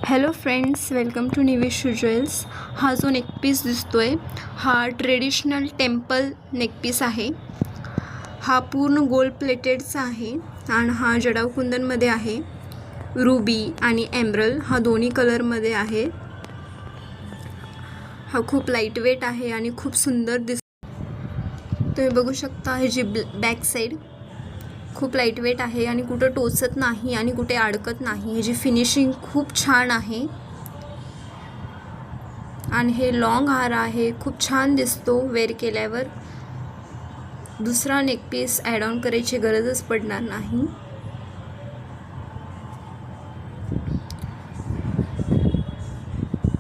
Hello friends, welcome to निवेश jewels. हा जो नेकपीस दिसतोय हा ट्रेडिशनल टेम्पल नेकपीस आहे. हा पूर्ण गोल्ड प्लेटेडचा आहे आणि हा जडाव कुंदनमध्ये आहे. रुबी आणि एमरल हा दोन्ही कलरमध्ये आहे. हा खूप लाईट वेट आहे आणि खूप सुंदर तुम्ही बघू शकता. हे जी बॅक साईड खूप लाईट वेट आहे आणि कुठं टोचत नाही आणि कुठे अडकत नाही. ह्याची फिनिशिंग खूप छान आहे आणि हे लॉंग हार आहे. खूप छान दिसतो वेअर केल्यावर. दुसरा नेकपीस ॲड ऑन करायची गरजच पडणार नाही.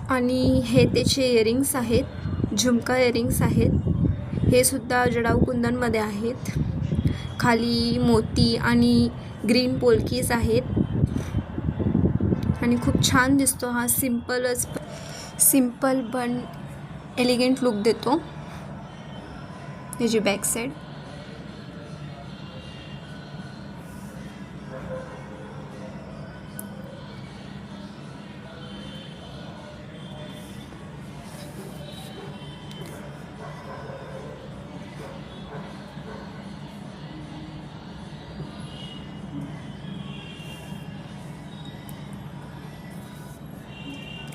आणि हे त्याचे इयरिंग्स आहेत, झुमका इयरिंग्स आहेत. हे सुद्धा जडाव कुंदनमध्ये आहेत. खाली मोती आणि ग्रीन पोलकीज आहेत आणि खूप छान दिसतो. हा सिंपल पण एलिगंट लुक देतो. त्याची बॅक साईड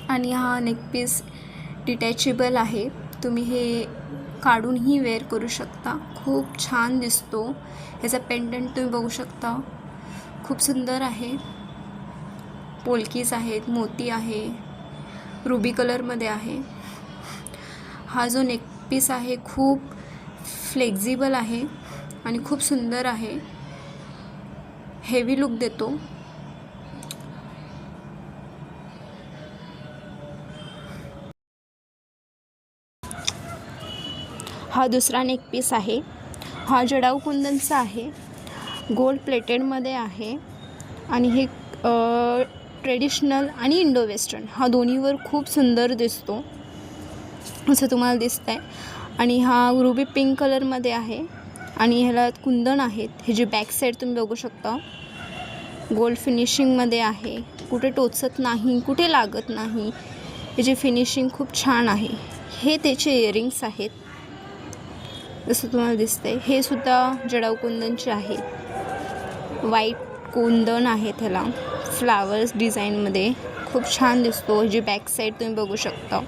आणि हा नेकपीस डिटॅचेबल आहे. तुम्ही हे काढूनही वेअर करू शकता. खूप छान दिसतो. ह्याचा पेंडंट तुम्ही बघू शकता, खूप सुंदर आहे. पोलकीज आहेत, मोती आहे, रुबी कलरमध्ये आहे. हा जो नेकपीस आहे खूप फ्लेक्झिबल आहे आणि खूप सुंदर आहे. हेवी लुक देतो. हा दुसरा नेकपीस आहे. हा जडाव कुंदनचा आहे, गोल्ड प्लेटेडमध्ये आहे आणि हे ट्रेडिशनल आणि इंडो वेस्टर्न हा दोन्हीवर खूप सुंदर दिसतो असं तुम्हाला दिसतं आहे. आणि हा रुबी पिंक कलरमध्ये आहे आणि ह्याला कुंदन आहेत. ह्याची बॅक साईड तुम्ही बघू शकता, गोल्ड फिनिशिंगमध्ये आहे. कुठे टोचत नाही, कुठे लागत नाही. ह्याची फिनिशिंग खूप छान आहे. हे त्याचे इयरिंग्स आहेत जसं तुम्हाला दिसतंय. हे सुद्धा जडाव कुंदनचे आहेत. व्हाईट कुंदन आहे त्याला फ्लावर्स डिझाईनमध्ये. खूप छान दिसतो. ह्याची बॅक साईड तुम्ही बघू शकता.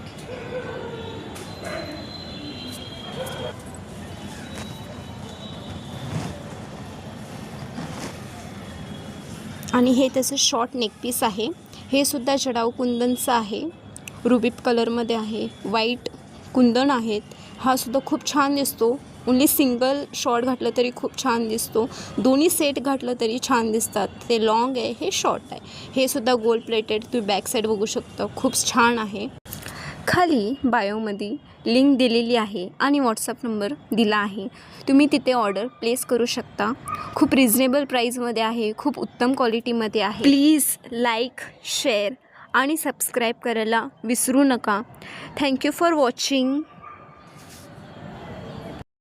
आणि हे त्याचं शॉर्ट नेकपीस आहे. हे सुद्धा जडाव कुंदनचं आहे. रुबी कलरमध्ये आहे. व्हाईट कुंदन आहेत. हा सुद्धा खूप छान दिसतो. ओन्ली सिंगल शॉर्ट घातलं तरी खूप छान दिसतो. दोन्ही सेट घातलं तरी छान दिसतात. ते लॉंग आहे, हे शॉर्ट आहे. हे सुद्धा गोल्ड प्लेटेड तुम्ही बॅक साईड बघू शकता. खूप छान आहे. खाली बायोमध्ये लिंक दिलेली आहे आणि व्हॉट्सअप नंबर दिला आहे. तुम्ही तिथे ऑर्डर प्लेस करू शकता. खूप रिजनेबल प्राईजमध्ये आहे, खूप उत्तम क्वालिटीमध्ये आहे. प्लीज लाईक, शेअर आणि सबस्क्राईब करायला विसरू नका. Thank you for watching.